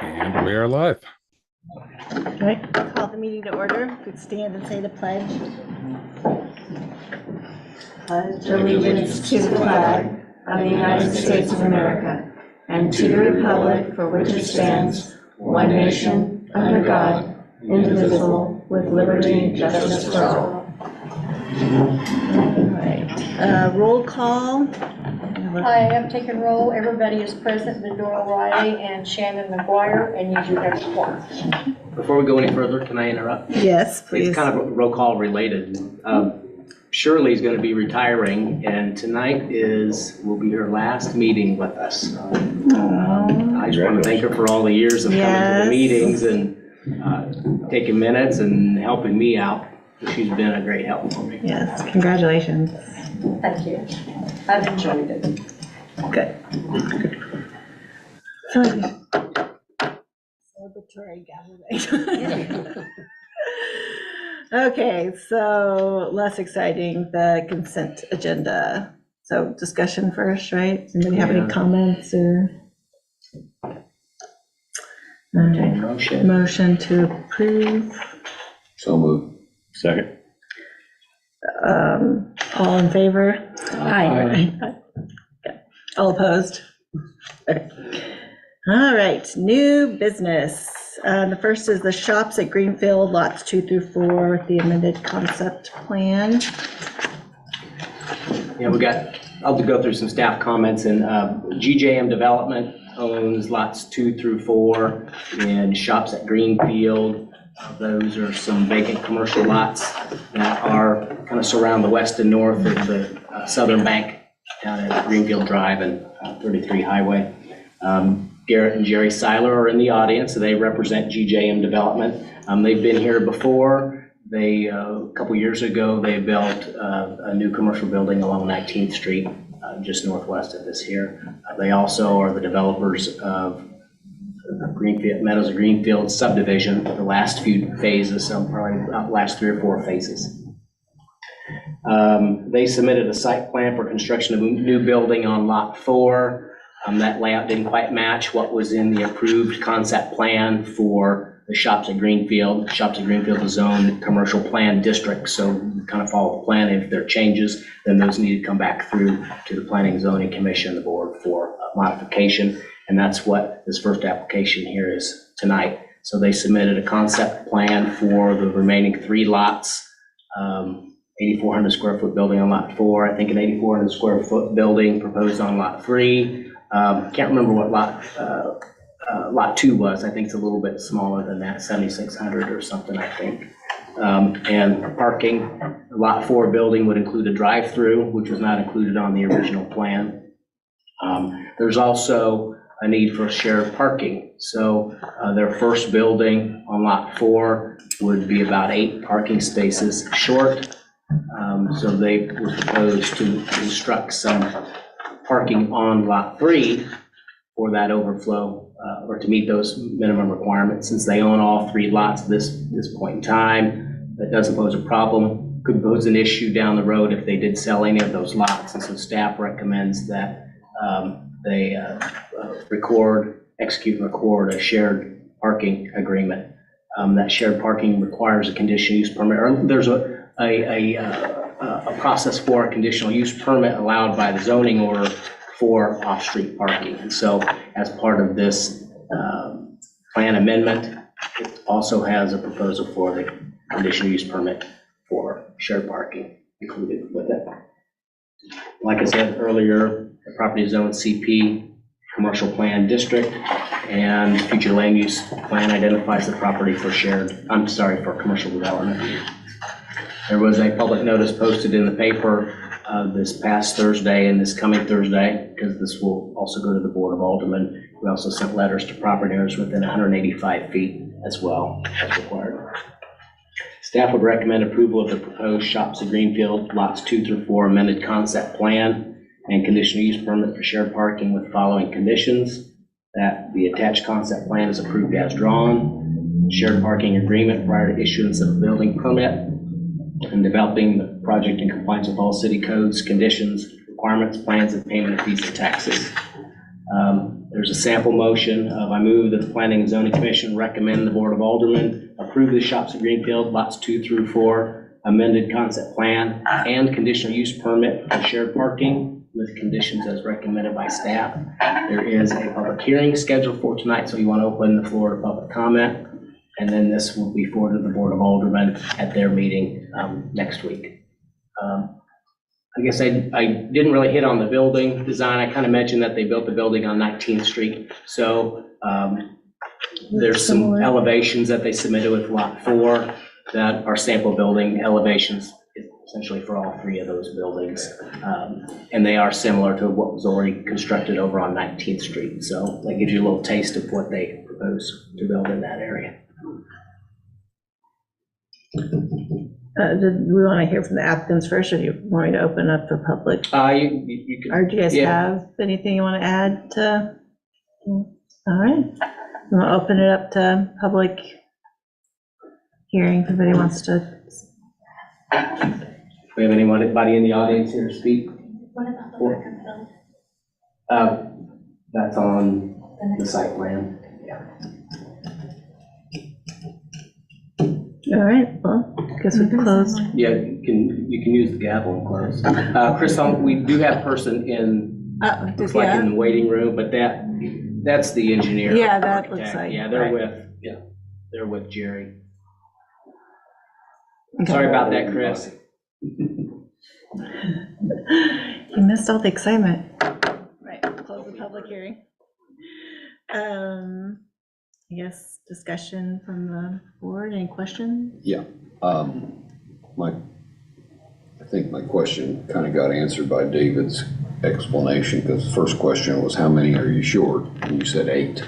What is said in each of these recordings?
And we are live. All right, call the meeting to order. If you'd stand and say the pledge. Pledge allegiance to the flag of the United States of America and to the republic for which it stands, one nation, under God, indivisible, with liberty and justice for all. All right, roll call. I have taken roll. Everybody is present, Doyle Riley and Shannon McGuire, and you do have a quorum. Before we go any further, can I interrupt? Yes, please. It's kind of roll call related. Shirley's going to be retiring, and tonight will be her last meeting with us. I just want to thank her for all the years of coming to the meetings and taking minutes and helping me out. She's been a great help for me. Yes, congratulations. Thank you. I've enjoyed it. Good. Celebratory gathering. Okay, so less exciting, the consent agenda. So discussion first, right? Anybody have any comments or? Okay. Motion to approve. So moved. Second. All in favor? Aye. Okay. All opposed? Okay. All right, new business. The first is the shops at Greenfield, lots 2 through 4, the amended concept plan. Yeah, I'll go through some staff comments, and GJM Development owns lots 2 through 4 and shops at Greenfield. Those are some vacant commercial lots that are kind of surround the west and north of the southern bank down at Greenfield Drive and 33 Highway. Garrett and Jerry Seiler are in the audience, so they represent GJM Development. They've been here before. A couple years ago, they built a new commercial building along 19th Street, just northwest of this here. They also are the developers of Greenfield, Meadows of Greenfield subdivision, the last few phases, so probably about last 3 or 4 phases. They submitted a site plan for construction of a new building on lot 4. That layout didn't quite match what was in the approved concept plan for the shops at Greenfield. Shops at Greenfield is zoned commercial plan district, so we kind of follow the plan. If there are changes, then those need to come back through to the Planning Zoning Commission, the board, for modification. And that's what this first application here is tonight. So they submitted a concept plan for the remaining 3 lots, 8,400 square foot building on lot 4, I think an 8,400 square foot building proposed on lot 3. Can't remember what lot 2 was. I think it's a little bit smaller than that, 7,600 or something, I think. And parking, lot 4 building would include a drive-through, which was not included on the original plan. There's also a need for shared parking. So their first building on lot 4 would be about 8 parking spaces short. So they were proposed to construct some parking on lot 3 for that overflow, or to meet those minimum requirements. Since they own all 3 lots at this point in time, that doesn't pose a problem. Could pose an issue down the road if they did sell any of those lots. And so staff recommends that they execute and record a shared parking agreement. That shared parking requires a conditional use permit, or there's a process for a conditional use permit allowed by the zoning order for off-street parking. And so as part of this plan amendment, it also has a proposal for the conditional use permit for shared parking included with it. Like I said earlier, the property is zoned CP, commercial plan district, and future land use plan identifies the property for for commercial development. There was a public notice posted in the paper this past Thursday and this coming Thursday, because this will also go to the Board of Aldermen. We also sent letters to property owners within 185 feet as well, as required. Staff would recommend approval of the proposed shops at Greenfield, lots 2 through 4 amended concept plan and conditional use permit for shared parking with following conditions: that the attached concept plan is approved as drawn, shared parking agreement prior to issuance of a building permit, and developing the project in compliance with all city codes, conditions, requirements, plans, and payment of fees and taxes. There's a sample motion of I move that the Planning and Zoning Commission recommend the Board of Aldermen approve the shops at Greenfield, lots 2 through 4, amended concept plan and conditional use permit for shared parking with conditions as recommended by staff. There is a public hearing scheduled for tonight, so you want to open the floor to public comment. And then this will be forwarded to the Board of Aldermen at their meeting next week. I guess I didn't really hit on the building design. I kind of mentioned that they built the building on 19th Street. So there's some elevations that they submitted with Lot 4 that are sample building elevations, essentially for all 3 of those buildings. And they are similar to what was already constructed over on 19th Street. So that gives you a little taste of what they propose to build in that area. Did we want to hear from the applicants first, or do you want me to open up for public? You can, Or do you guys yeah. have anything you want to add to? All right, I'm going to open it up to public hearing if anybody wants to. We have anybody in the audience here to speak? What about the record bill? That's on the site plan. All right, well, I guess we can close. Yeah, you can use the gavel and close. Chris, we do have a person in, looks like in the waiting room, but that's the engineer. Yeah, that architect. looks like, Yeah, they're with Jerry. Okay. Sorry about that, Chris. You missed all the excitement. Right, close the public hearing. I guess discussion from the board, any questions? Yeah, I think my question kind of got answered by David's explanation, because the first question was, how many are you short? And you said 8.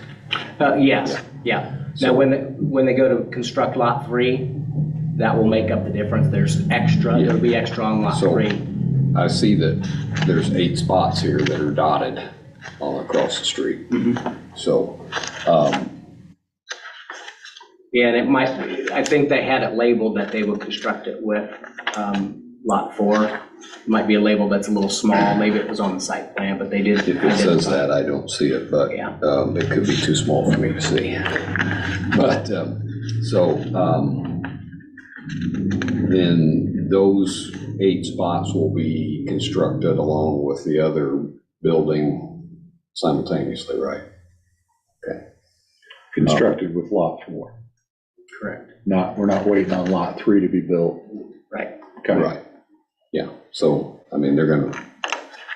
Yes, yeah. Now, when they go to construct Lot 3, that will make up the difference. There's extra, Yeah. there'll be extra on Lot So 3. I see that there's 8 spots here that are dotted all across the street. So, Yeah, and it might, I think they had it labeled that they would construct it with Lot 4. It might be a label that's a little small, maybe it was on the site plan, but they did. if it says that, I don't see it, but Yeah. it could be too small for me to see. But, then those 8 spots will be constructed along with the other building simultaneously, right? Constructed with lot 4. Correct. We're not waiting on lot 3 to be built. Right. Okay. Right, yeah, so, I mean, they're gonna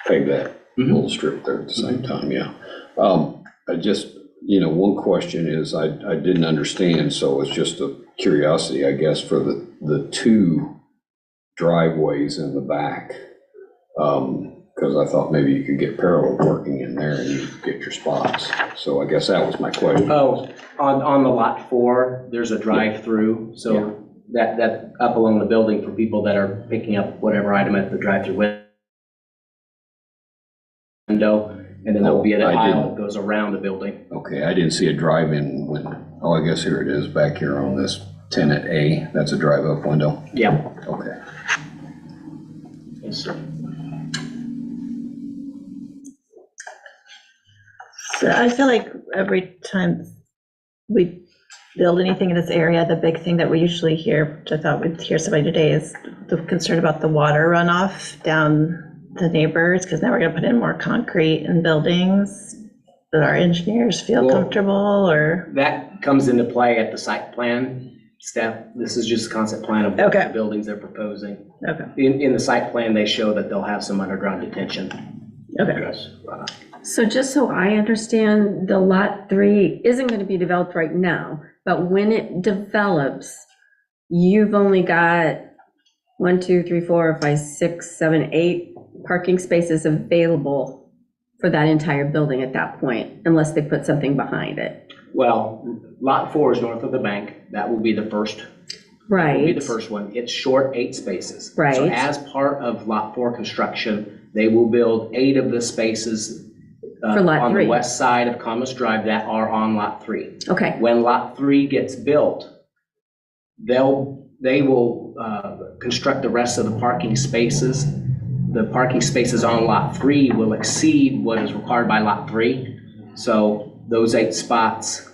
pave that little strip there at the same time, yeah. I just, one question is, I didn't understand, so it's just a curiosity, I guess, for the 2 driveways in the back, because I thought maybe you could get parallel parking in there and you could get your spots, so I guess that was my question. Oh, on the Lot 4, there's a drive-through, so that up along the building for people that are picking up whatever item at the drive-through window, and then there'll be an aisle that goes around the building. Okay, I didn't see a drive-in window. Oh, I guess here it is, back here on this tenant A, that's a drive-up window? Yeah. Okay. Yes, sir. So I feel like every time we build anything in this area, the big thing that we usually hear, which I thought we'd hear somebody today, is the concern about the water runoff down the neighbors, because now we're gonna put in more concrete in buildings. Do our engineers feel comfortable, or? That comes into play at the site plan step. This is just a concept plan of Okay. the buildings they're proposing. Okay, In the site plan, they show that they'll have some underground detention. okay. Address runoff. So just so I understand, the lot 3 isn't going to be developed right now, but when it develops, you've only got 1, 2, 3, 4, 5, 6, 7, 8 parking spaces available for that entire building at that point, unless they put something behind it. Well, Lot 4 is north of the bank. That will be the first. Will be Right. the first one. It's short 8 spaces. Right. So as part of Lot 4 construction, they will build 8 of the spaces For Lot on the 3. west side of Commerce Drive that are on Lot 3. Okay, When Lot 3 gets built, they will construct the rest of the parking spaces. The parking spaces on Lot 3 will exceed what is required by Lot 3. So those 8 spots,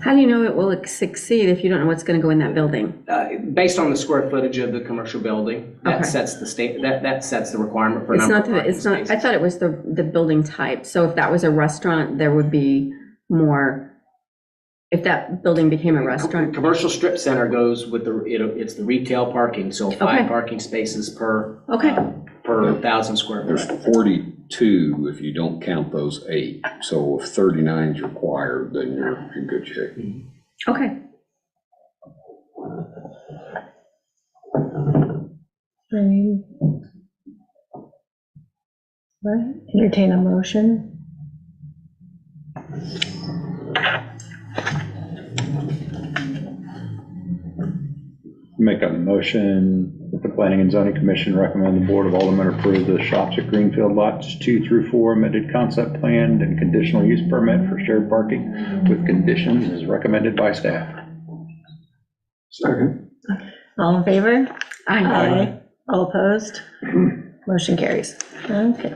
How do you know it will succeed if you don't know what's going to go in that building? based on the square footage of the commercial building, that Okay. sets the state, that sets the requirement for It's number not, of parking it's not, I spaces. thought it was the building type. So if that was a restaurant, there would be more, if that building became a restaurant. Commercial strip center goes with it's the retail parking, so 5 Okay. parking spaces per Okay. per 1,000 square There's foot. 42 if you don't count those 8. So if 39 is required, then you're in good shape. Okay. Right, entertain a motion. Make a motion that the Planning and Zoning Commission recommend the Board of Aldermen approve the shops at Greenfield lots 2 through 4 amended concept plan and conditional use permit for shared parking with conditions as recommended by staff. Second. All in favor? Aye. All opposed? Motion carries. Okay.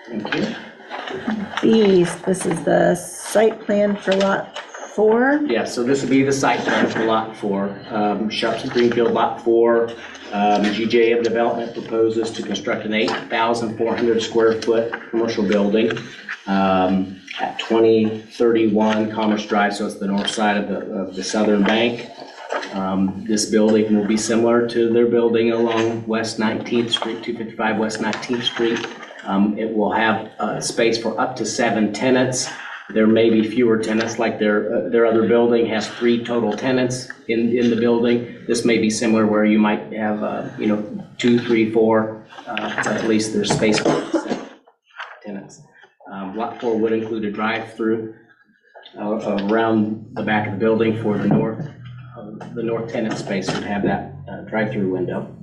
Thank you. This is the site plan for lot 4. Yeah, so this would be the site plan for Lot 4. Shops at Greenfield Lot 4. GJM Development proposes to construct an 8,400 square foot commercial building at 2031 Commerce Drive, so it's the north side of the southern bank. This building will be similar to their building along West 19th Street, 255 West 19th Street. It will have space for up to 7 tenants. There may be fewer tenants, like their other building has 3 total tenants in the building. This may be similar where you might have, 2, 3, 4, but at least there's space for 7 tenants. Lot 4 would include a drive-through around the back of the building for the north tenant space would have that drive-through window.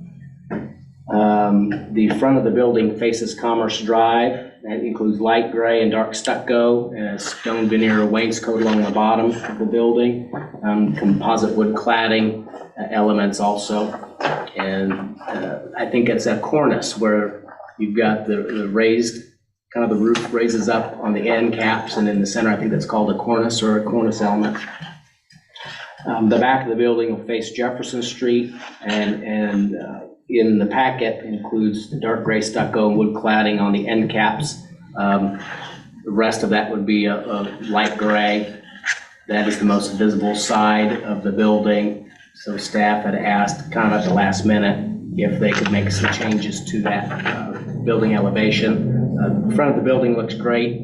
The front of the building faces Commerce Drive. That includes light gray and dark stucco and a stone veneer wainscot along the bottom of the building. Composite wood cladding elements also. And I think it's a cornice where you've got the raised, kind of the roof raises up on the end caps, and in the center, I think that's called a cornice or a cornice element. The back of the building will face Jefferson Street, and in the packet includes the dark gray stucco and wood cladding on the end caps. The rest of that would be a light gray. That is the most visible side of the building. So staff had asked kind of at the last minute if they could make some changes to that building elevation. The front of the building looks great.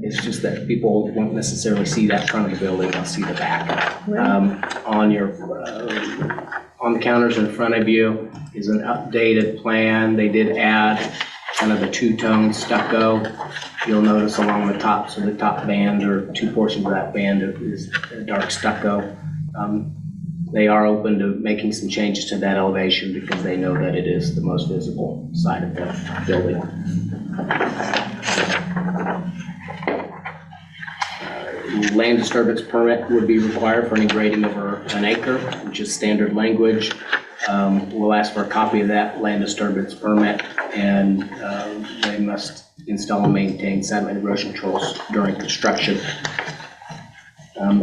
It's just that people won't necessarily see that front of the building, they'll see the back. On the counters in front of you is an updated plan. They did add kind of the 2-tone stucco. You'll notice along the top, so the top band or 2 portions of that band is dark stucco. They are open to making some changes to that elevation because they know that it is the most visible side of the building. Land disturbance permit would be required for any grading over an acre, which is standard language. We'll ask for a copy of that land disturbance permit, and they must install and maintain sediment erosion controls during construction.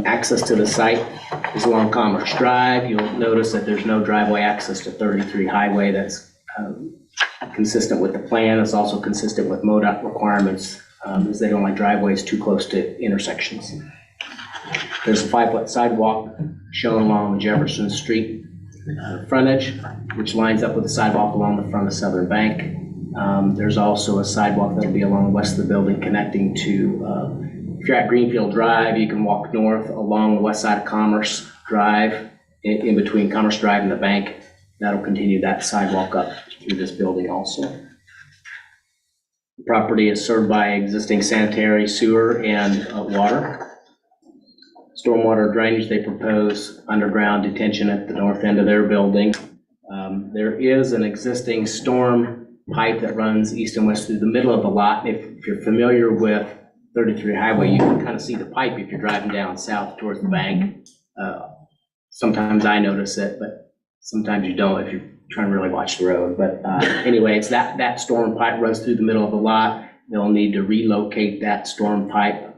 Access to the site is along Commerce Drive. You'll notice that there's no driveway access to 33 Highway. That's consistent with the plan. It's also consistent with MoDOT requirements, as they don't like driveways too close to intersections. There's a 5-foot sidewalk shown along Jefferson Street frontage, which lines up with the sidewalk along the front of Southern Bank. There's also a sidewalk that'll be along the west of the building connecting to, if you're at Greenfield Drive, you can walk north along the west side of Commerce Drive, in between Commerce Drive and the bank. That'll continue that sidewalk up through this building also. The property is served by existing sanitary, sewer, and water. Stormwater drainage, they propose underground detention at the north end of their building. There is an existing storm pipe that runs east and west through the middle of the lot. If you're familiar with 33 Highway, you can kind of see the pipe if you're driving down south towards the bank. Sometimes I notice it, but sometimes you don't if you're trying to really watch the road. But anyway, it's that storm pipe runs through the middle of the lot. they'll need to relocate that storm pipe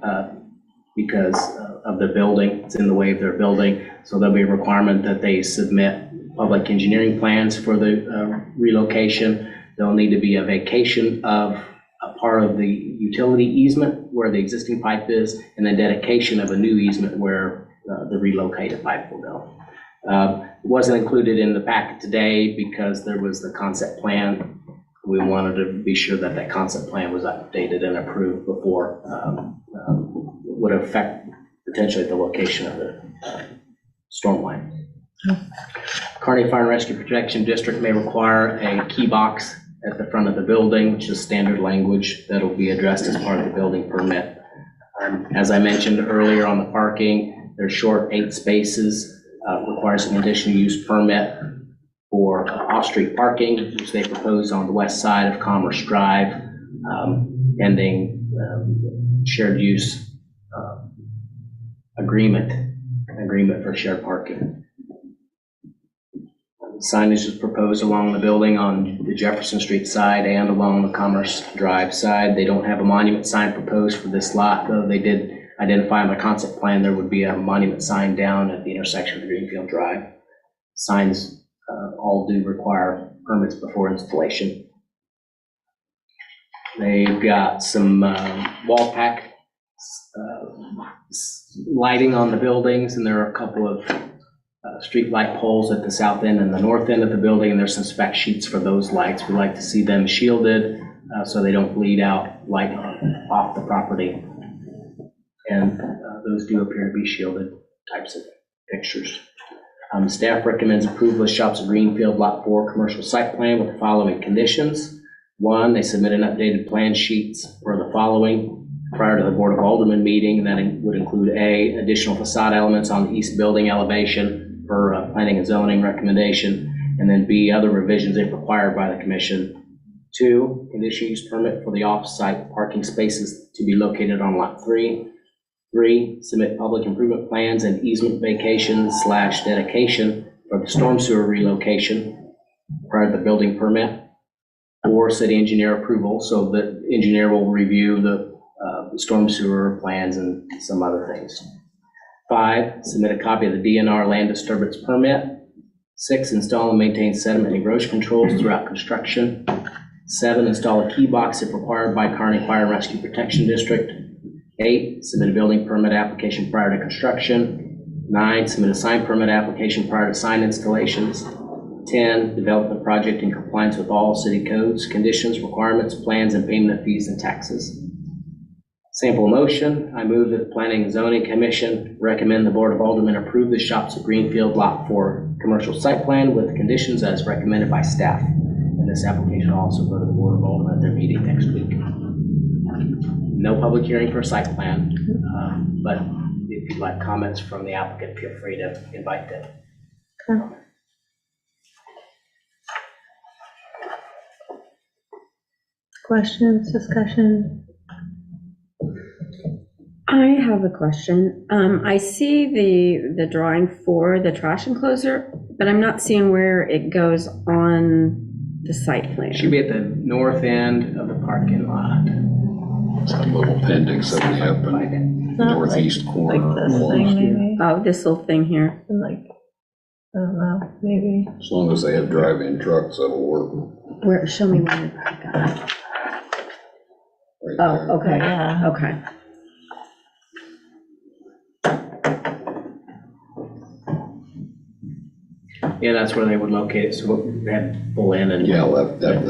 because of the building. It's in the way of their building. So there'll be a requirement that they submit public engineering plans for the relocation. There'll need to be a vacation of a part of the utility easement where the existing pipe is, and then dedication of a new easement where the relocated pipe will go. It wasn't included in the packet today because there was the concept plan. We wanted to be sure that that concept plan was updated and approved before would affect potentially the location of the storm line. Kearney Fire and Rescue Protection District may require a key box at the front of the building, which is standard language that'll be addressed as part of the building permit. As I mentioned earlier on the parking, they're short 8 spaces, requires a conditional use permit for off-street parking, which they propose on the west side of Commerce Drive, pending shared use agreement for shared parking. Signage is proposed along the building on the Jefferson Street side and along the Commerce Drive side. They don't have a monument sign proposed for this lot, though they did identify on the concept plan there would be a monument sign down at the intersection of Greenfield Drive. Signs all do require permits before installation. They've got some wall pack lighting on the buildings, and there are a couple of street light poles at the south end and the north end of the building, and there's some spec sheets for those lights. We like to see them shielded so they don't bleed out light off the property. And those do appear to be shielded types of fixtures. Staff recommends approval of Shops of Greenfield Lot 4 commercial site plan with the following conditions. 1, they submit an updated plan sheets for the following prior to the Board of Aldermen meeting. That would include A, additional facade elements on the east building elevation for planning and zoning recommendation, and then B, other revisions if required by the commission. 2, conditional use permit for the off-site parking spaces to be located on Lot 3. 3, submit public improvement plans and easement vacation / dedication for the storm sewer relocation prior to the building permit. 4, city engineer approval, so the engineer will review the storm sewer plans and some other things. 5, submit a copy of the DNR land disturbance permit. 6, install and maintain sediment and erosion controls throughout construction. 7, install a key box if required by Kearney Fire and Rescue Protection District. 8, submit a building permit application prior to construction. 9, submit a sign permit application prior to sign installations. 10, develop the project in compliance with all city codes, conditions, requirements, plans, and payment of fees and taxes. Sample motion, I move that the Planning and Zoning Commission recommend the Board of Aldermen approve the Shops of Greenfield Lot 4 commercial site plan with conditions as recommended by staff. And this application will also go to the Board of Aldermen at their meeting next week. No public hearing for site plan, but if you'd like comments from the applicant, feel free to invite them. Okay. Questions, discussion? I have a question. I see the drawing for the trash enclosure, but I'm not seeing where it goes on the site plan. Should be at the north end of the parking lot. It's a little appendix of the up in northeast corner. Like this thing, maybe? Oh, this little thing here. Like, I don't know, maybe. As long as they have drive-in trucks, that'll work. Where, show me where you got it. Right Oh, there. okay, Yeah. okay. Yeah, that's where they would locate it, so we had pull in and. Yeah, that,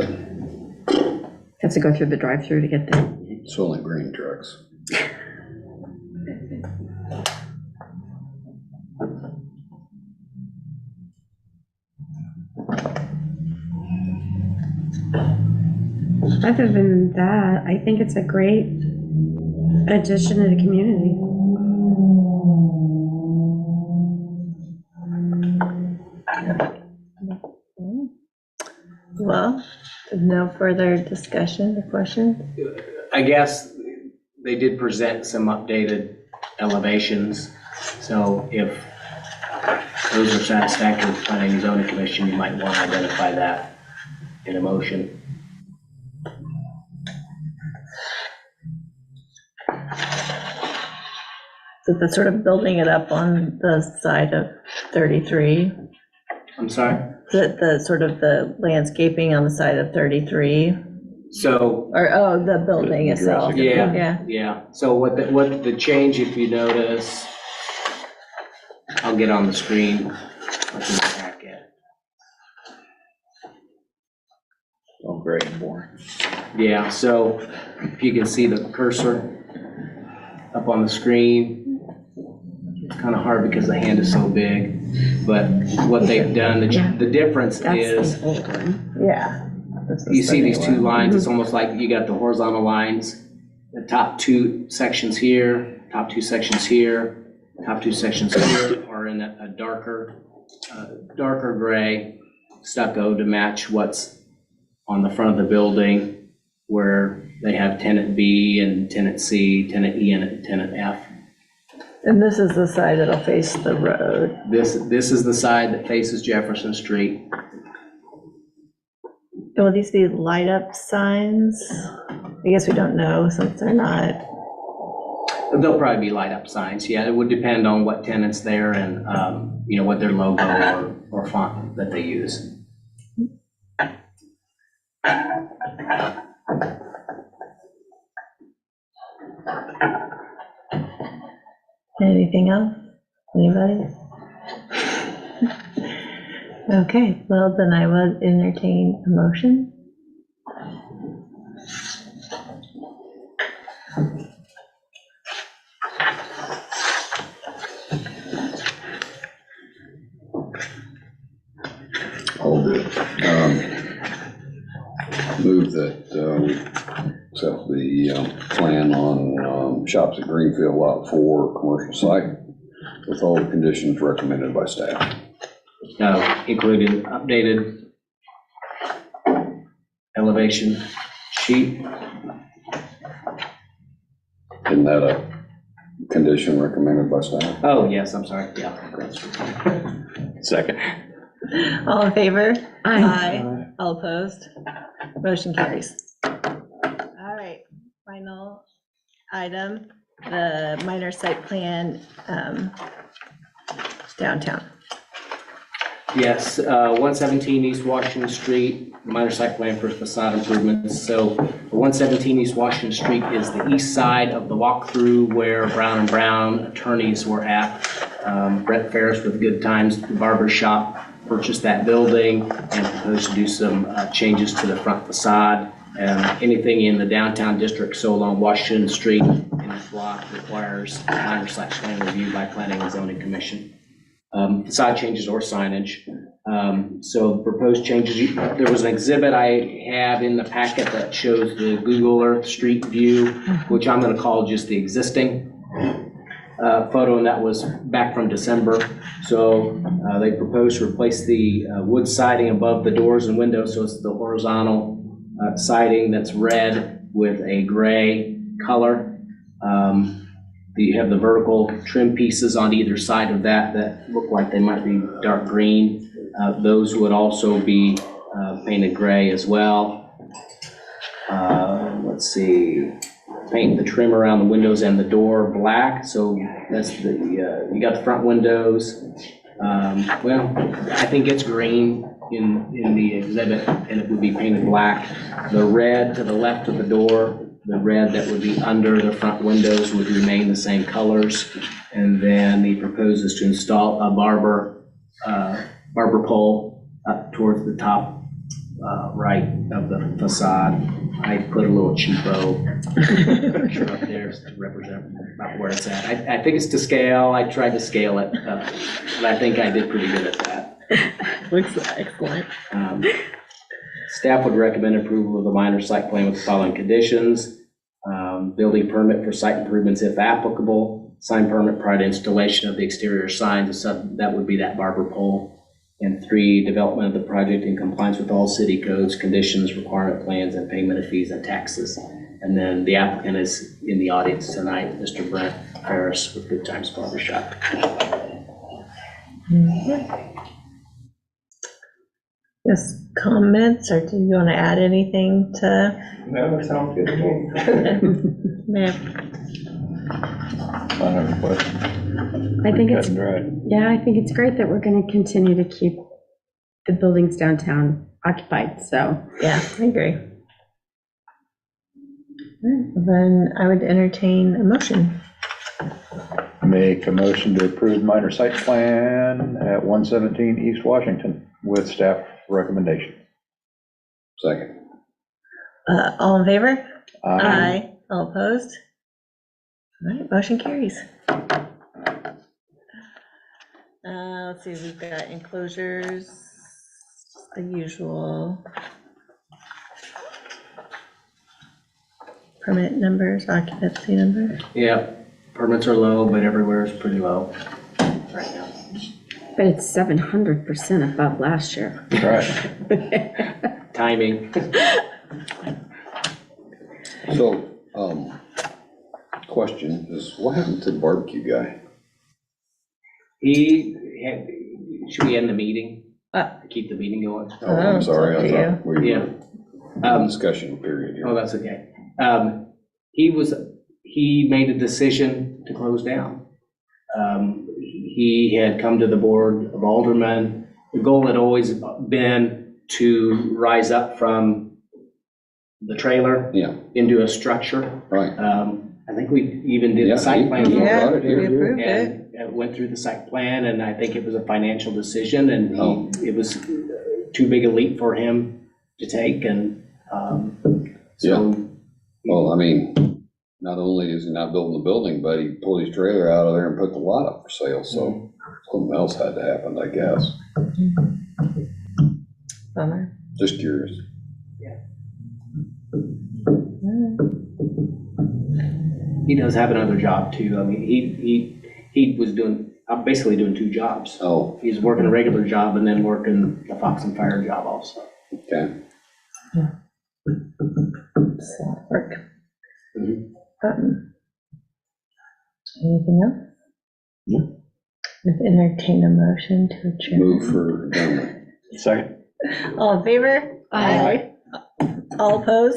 Have to go through the drive-through to get there. it's only green trucks. Other than that, I think it's a great addition to the community. Well, no further discussion or questions? I guess they did present some updated elevations, so if those are satisfactory with Planning and Zoning Commission, you might want to identify that in a motion. the sort of building it up on the side of 33, I'm sorry? the sort of the landscaping on the side of 33, So, or, oh, the building itself. yeah, yeah. So what the change, if you notice, I'll get on the screen. What's in the packet? Oh, great, boring. Yeah, so if you can see the cursor up on the screen, it's kind of hard because the hand is so big, but what they've done, the difference That's is, the old one. Yeah. This is you see the these new two one. lines, it's almost like you got the horizontal lines, the top two sections here, top two sections here, top two sections here are in a darker gray stucco to match what's on the front of the building, where they have tenant B and tenant C, tenant E and tenant F. And this is the side that'll face the road. This is the side that faces Jefferson Street. Will these be light up signs? I guess we don't know since they're not. They'll probably be light up signs, yeah, it would depend on what tenant's there and, what their logo or font that they use. Anything else? Anybody? Okay, well, then I will entertain a motion. I'll do it. Move that we accept the plan on Shops at Greenfield Lot 4 commercial site with all the conditions recommended by staff. Including updated elevation sheet. Isn't that a condition recommended by staff? Oh, yes, I'm sorry, yeah. Second. All in favor? Aye. All opposed? Motion carries. All right, final item, the minor site plan downtown. Yes, 117 East Washington Street, minor site plan for facade improvements. So 117 East Washington Street is the east side of the walkthrough where Brown and Brown attorneys were at. Brett Ferris with Good Times Barber Shop purchased that building and proposed to do some changes to the front facade. Anything in the downtown district, so along Washington Street in this block, requires minor site plan review by Planning and Zoning Commission. Facade changes or signage. So proposed changes, there was an exhibit I have in the packet that shows the Google Earth Street View, which I'm going to call just the existing photo, and that was back from December. So they proposed to replace the wood siding above the doors and windows, so it's the horizontal siding that's red with a gray color. You have the vertical trim pieces on either side of that look like they might be dark green. Those would also be painted gray as well. Let's see, paint the trim around the windows and the door black. So that's you got the front windows. Well, I think it's green in the exhibit, and it would be painted black. The red to the left of the door, the red that would be under the front windows would remain the same colors. And then he proposes to install a barber pole up towards the top right of the facade. I put a little cheapo picture up there to represent about where it's at. I think it's to scale. I tried to scale it, but I think I did pretty good at that. Looks excellent. Staff would recommend approval of the minor site plan with the following conditions. Building permit for site improvements if applicable. Sign permit prior to installation of the exterior signs. That would be that barber pole. And 3, development of the project in compliance with all city codes, conditions, requirement plans, and payment of fees and taxes. And then the applicant is in the audience tonight, Mr. Brent Ferris with Good Times Barber Shop. Just comments, or do you want to add anything to? No, sounds good to me. Ma'am? I don't have a question. I think it's, Cut and dry. yeah, I think it's great that we're gonna continue to keep the buildings downtown occupied, so. Yeah, I agree. All right, then I would entertain a motion. Make a motion to approve minor site plan at 117 East Washington with staff recommendation. Second. All in favor? Aye. All opposed? All right, motion carries. Let's see, we've got enclosures, the usual. Permit numbers, occupancy numbers. Yeah, permits are low, but everywhere is pretty low right now. But it's 700% above last year. Right. Timing. So, question is, what happened to the barbecue guy? He had, should we end the meeting? Uh. Keep the meeting going? Oh, I'm sorry, I it's up to thought we Yeah. were in discussion period Oh, here. that's okay. He made a decision to close down. He had come to the Board of Aldermen. The goal had always been to rise up from the trailer Yeah, into a structure. right. I think we even did Yeah, the site you- plan. you for it. brought it We here. approved it. And went through the site plan, and I think it was a financial decision, and Oh. it was too big a leap for him to take, and so. Well, I mean, not only is he not building the building, but he pulled his trailer out of there and put the lot up for sale, so something else had to happen, I guess. Bummer. Just curious. He does have another job too. I mean, he was doing, basically doing two jobs. Oh, He's working a regular job and then working the Fox and Fire job also. okay. So, work. Mhm. Anything else? No. Let's entertain a motion to adjourn. Move for adjournment. Second. All in favor? Aye. All opposed?